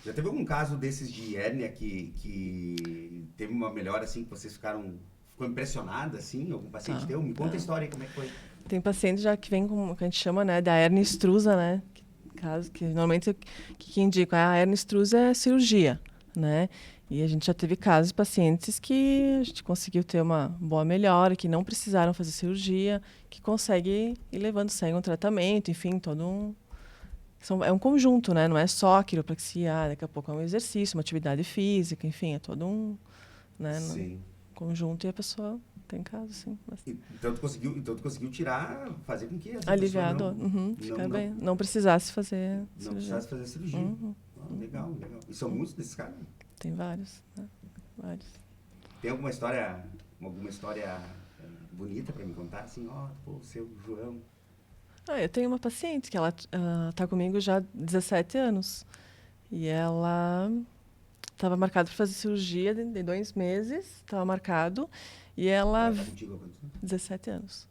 Já teve algum caso desses de hérnia que teve uma melhora, assim, que vocês ficou impressionada, assim? Algum paciente Tá. teu? Me conta a história aí, como é que foi. Tem paciente já que vem com o que a gente chama, né, da hérnia extrusa, né? Caso que normalmente o que indica a hérnia extrusa é cirurgia, né? E a gente já teve casos de pacientes que a gente conseguiu ter uma boa melhora, que não precisaram fazer cirurgia, que consegue ir levando, segue um tratamento, enfim, todo um... É um conjunto, né? Não é só a quiropraxia, daqui a pouco é um exercício, uma atividade física, enfim, é todo um, né, no Sim. conjunto e a pessoa tem caso, sim. Então tu conseguiu tirar, fazer com que essa pessoa Aliviado, não, ficar não, bem. Não precisasse fazer não cirurgia. precisasse fazer cirurgia. Uhum, Legal, legal. E são muitos desses caras? tem vários, né? Vários. Tem alguma história bonita pra me contar? Assim, pô, o seu João. Eu tenho uma paciente que ela tá comigo já há 17 anos. E ela estava marcada para fazer cirurgia de 2 meses, estava marcado. E ela... Ela tá contigo há quantos anos? 17 anos.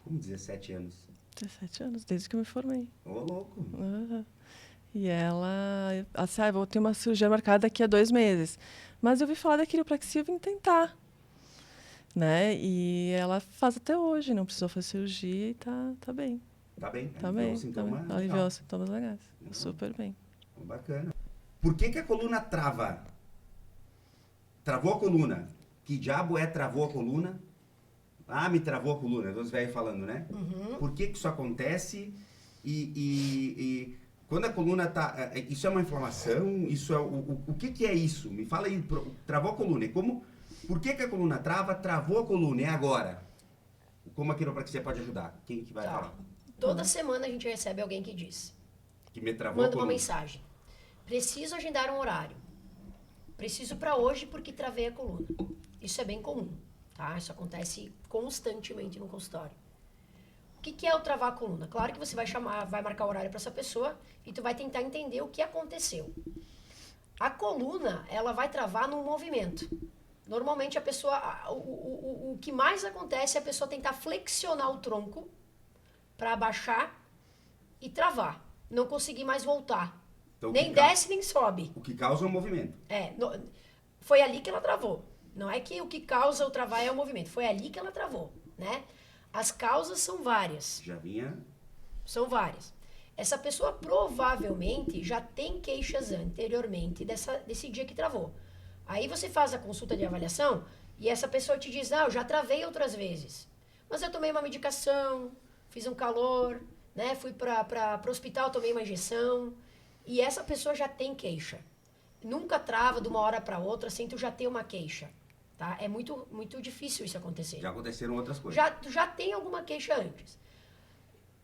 Como 17 anos? 17 anos, desde que eu me formei. Ô, louco. Uhum. E ela disse, vou ter uma cirurgia marcada daqui a 2 meses. Mas eu ouvi falar da quiropraxia, eu vim tentar. Né? E ela faz até hoje, não precisou fazer cirurgia e tá bem. Tá bem, Tá aliviou bem, o tá bem. sintoma. Aliviou Legal. os sintomas legais. Super bem. Bacana. Por que a coluna trava? Travou a coluna. Que diabo é travou a coluna? Me travou a coluna, os velhos falando, né? Por que isso acontece? E quando a coluna tá... Isso é uma inflamação? Isso é o que é isso? Me fala aí, travou a coluna. Por que a coluna trava? Travou a coluna, é agora. Como a quiropraxia pode ajudar? Quem que vai falar? Toda semana a gente recebe alguém que diz. Que me travou a Manda uma coluna. mensagem. Preciso agendar um horário. Preciso para hoje porque travei a coluna. Isso é bem comum, tá? Isso acontece constantemente no consultório. O que é o travar a coluna? Claro que você vai marcar o horário para essa pessoa e tu vai tentar entender o que aconteceu. A coluna, ela vai travar num movimento. Normalmente a pessoa, o que mais acontece é a pessoa tentar flexionar o tronco para abaixar e travar. Não conseguir mais voltar. Então, nem desce, nem sobe. O que causa o movimento. Foi ali que ela travou. Não é que o que causa o travar é o movimento. Foi ali que ela travou, né? As causas são várias. Já vinha... São várias. Essa pessoa provavelmente já tem queixas anteriormente desse dia que travou. Aí você faz a consulta de avaliação e essa pessoa te diz, eu já travei outras vezes. Mas eu tomei uma medicação, fiz um calor, né? Fui para o hospital, tomei uma injeção. E essa pessoa já tem queixa. Nunca trava de uma hora para outra sem tu já ter uma queixa. Tá? É muito, muito difícil isso acontecer. Já aconteceram outras coisas. Já tem alguma queixa antes.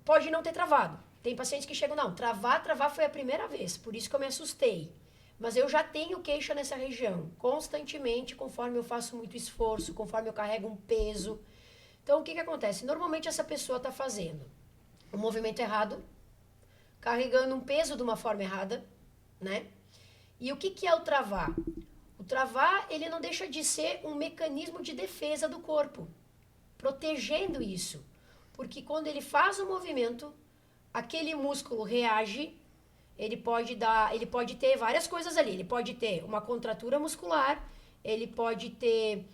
Pode não ter travado. Tem pacientes que chegam, travar foi a primeira vez, por isso que eu me assustei. Mas eu já tenho queixa nessa região, constantemente, conforme eu faço muito esforço, conforme eu carrego um peso. Então, o que acontece? Normalmente essa pessoa está fazendo um movimento errado, carregando um peso de uma forma errada, né? E o que é o travar? O travar, ele não deixa de ser um mecanismo de defesa do corpo, protegendo isso. Porque quando ele faz o movimento, aquele músculo reage, ele pode ter várias coisas ali. Ele pode ter uma contratura muscular, ele pode ter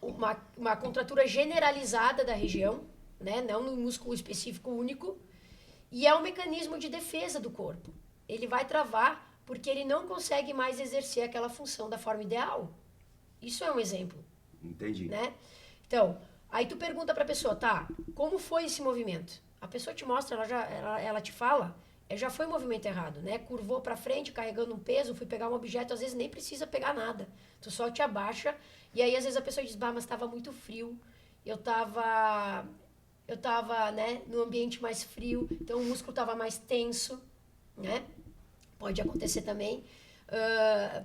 uma contratura generalizada da região, né? Não num músculo específico único. E é um mecanismo de defesa do corpo. Ele vai travar porque ele não consegue mais exercer aquela função da forma ideal. Isso é um exemplo. Entendi. Né? Então, aí tu pergunta para a pessoa, como foi esse movimento? A pessoa te mostra, ela te fala, já foi um movimento errado, né? Curvou para frente, carregando um peso, fui pegar um objeto, às vezes nem precisa pegar nada. Tu só te abaixa, e aí às vezes a pessoa diz, mas estava muito frio, eu tava, né, no ambiente mais frio, então o músculo estava mais tenso, né? Pode acontecer também,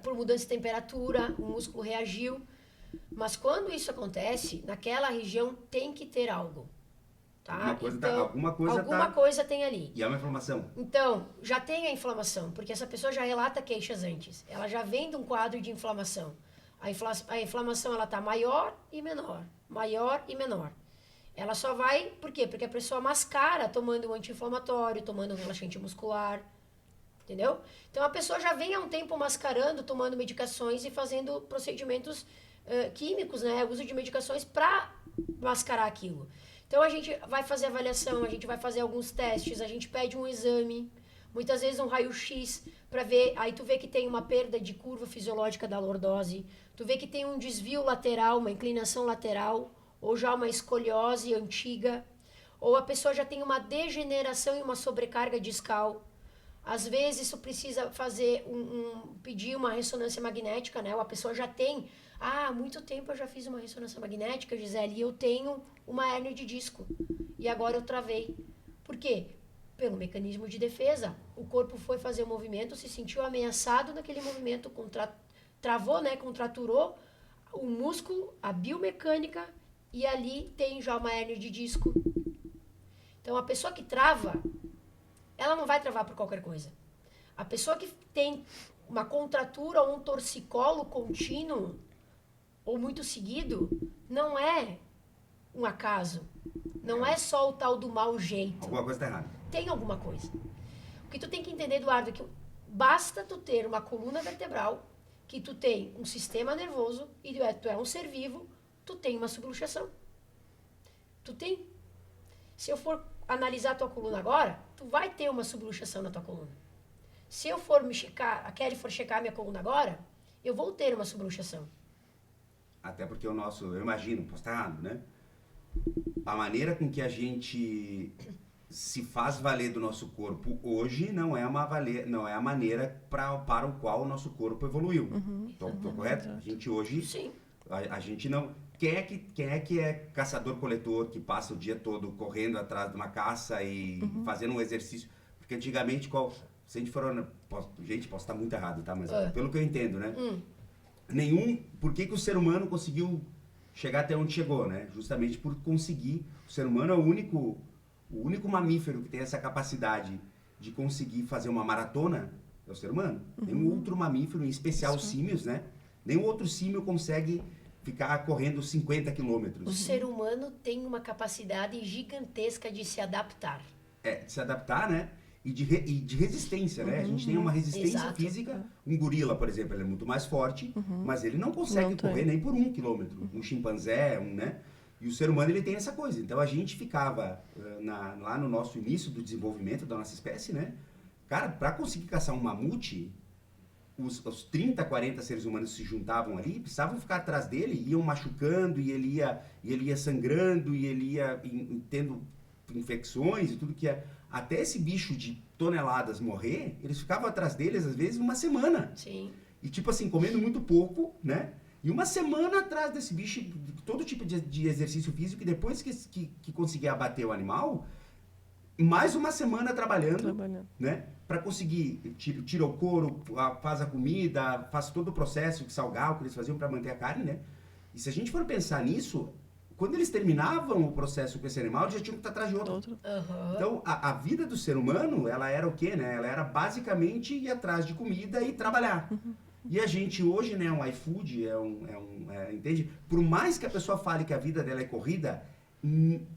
por mudança de temperatura, o músculo reagiu. Mas quando isso acontece, naquela região tem que ter algo. Tá? Alguma coisa tem ali. E é uma inflamação. Então, já tem a inflamação, porque essa pessoa já relata queixas antes. Ela já vem de um quadro de inflamação. A inflamação ela está maior e menor. Maior e menor. Ela só vai... Por quê? Porque a pessoa mascara tomando um anti-inflamatório, tomando um relaxante muscular. entendeu? Então, a pessoa já vem há um tempo mascarando, tomando medicações e fazendo procedimentos químicos, né? Uso de medicações para mascarar aquilo. Então, a gente vai fazer avaliação, a gente vai fazer alguns testes, a gente pede um exame, muitas vezes um raio-x, para ver, aí tu vê que tem uma perda de curva fisiológica da lordose, tu vê que tem um desvio lateral, uma inclinação lateral, ou já uma escoliose antiga, ou a pessoa já tem uma degeneração e uma sobrecarga discal. Às vezes isso precisa fazer pedir uma ressonância magnética, né? Ou a pessoa já tem, há muito tempo eu já fiz uma ressonância magnética, Gisele, e eu tenho uma hérnia de disco. E agora eu travei. Por quê? Pelo mecanismo de defesa. O corpo foi fazer o movimento, se sentiu ameaçado naquele movimento, travou, né? Contraturou o músculo, a biomecânica, e ali tem já uma hérnia de disco. Então, a pessoa que trava, ela não vai travar por qualquer coisa. A pessoa que tem uma contratura ou um torcicolo contínuo ou muito seguido, não é um acaso. Não é só o tal do mau jeito. Alguma coisa está errada. Tem alguma coisa. O que tu tem que entender, Eduardo, é que basta tu ter uma coluna vertebral, que tu tem um sistema nervoso e tu é um ser vivo, tu tem uma subluxação. Tu tem. Se eu for analisar a tua coluna agora, tu vai ter uma subluxação na tua coluna. Se eu for me checar, a Kelly for checar a minha coluna agora, eu vou ter uma subluxação. Até porque o nosso, eu imagino, posso estar errado, né? A maneira com que a gente se faz valer do nosso corpo hoje não é a maneira para o qual o nosso corpo evoluiu. Tô correto? A gente hoje, Sim. a gente não... Quem é que é caçador-coletor, que passa o dia todo correndo atrás de uma caça e fazendo um exercício? Porque antigamente, se a gente for... posso estar muito errado, tá? Mas pelo que eu entendo, né? Por que o ser humano conseguiu chegar até onde chegou, né? Justamente por conseguir... O ser humano é o único mamífero que tem essa capacidade de conseguir fazer uma maratona, é o ser humano. Nenhum outro mamífero, em especial os símios, né? Nenhum outro símio consegue ficar correndo 50 quilômetros. O ser humano tem uma capacidade gigantesca de se adaptar. De se adaptar, né? E de resistência, né? A gente tem uma resistência Exato. física. Um gorila, por exemplo, ele é muito mais forte, mas ele não consegue correr nem por 1 quilômetro. Um chimpanzé, né? E o ser humano, ele tem essa coisa. Então, a gente ficava lá no nosso início do desenvolvimento da nossa espécie, né? Cara, para conseguir caçar um mamute, os 30, 40 seres humanos se juntavam ali, precisavam ficar atrás dele, iam machucando, e ele ia sangrando, e ele ia tendo infecções e tudo que é. Até esse bicho de toneladas morrer, eles ficavam atrás deles, às vezes, 1 semana. Sim. E tipo assim, comendo muito pouco, né? E 1 semana atrás desse bicho, todo tipo de exercício físico, e depois que conseguia abater o animal, mais 1 semana trabalhando. Né? Para conseguir, tira o couro, faz a comida, faz todo o processo de salgar, o que eles faziam para manter a carne, né? E se a gente for pensar nisso, quando eles terminavam o processo com esse animal, eles já tinham que estar atrás de outro. Então, a vida do ser humano, ela era o quê, né? Ela era basicamente ir atrás de comida e trabalhar. E a gente hoje, né, um iFood, entende? Por mais que a pessoa fale que a vida dela é corrida,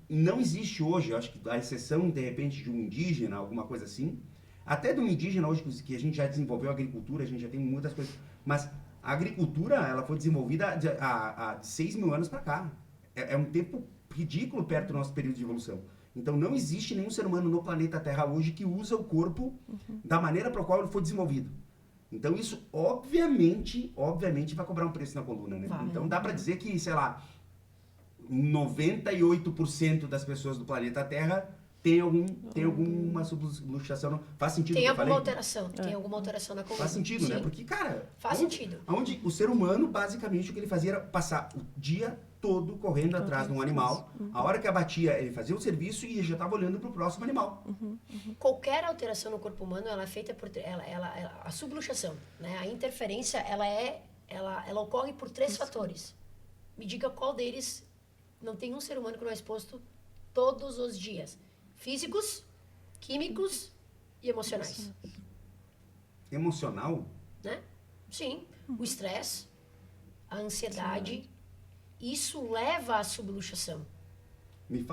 não existe hoje, eu acho que a exceção, de repente, de um indígena, alguma coisa assim, até de um indígena hoje, que a gente já desenvolveu a agricultura, a gente já tem muitas coisas, mas a agricultura, ela foi desenvolvida há 6 mil anos para cá. É um tempo ridículo perto do nosso período de evolução. Então, não existe nenhum ser humano no planeta Terra hoje que usa o corpo da maneira para qual ele foi desenvolvido. Então, isso, obviamente, vai cobrar um preço na coluna, né? Então, dá para dizer que, sei lá, 98% das pessoas do planeta Terra tem alguma subluxação. Faz sentido Tem o que eu falei? tem alguma alteração na coluna. Faz sentido, Sim. né? Porque, cara... Faz sentido. Onde o ser humano, basicamente, o que ele fazia era passar o dia todo correndo atrás de um animal. A hora que abatia, ele fazia o serviço e já estava olhando para o próximo animal. Qualquer alteração no corpo humano, ela é feita por... a subluxação, né? A interferência, ela ocorre por 3 fatores. Me diga qual deles não tem um ser humano que não é exposto todos os dias. Físicos, químicos e emocionais. Emocional? Né? Sim. O estresse, a ansiedade, isso leva à subluxação.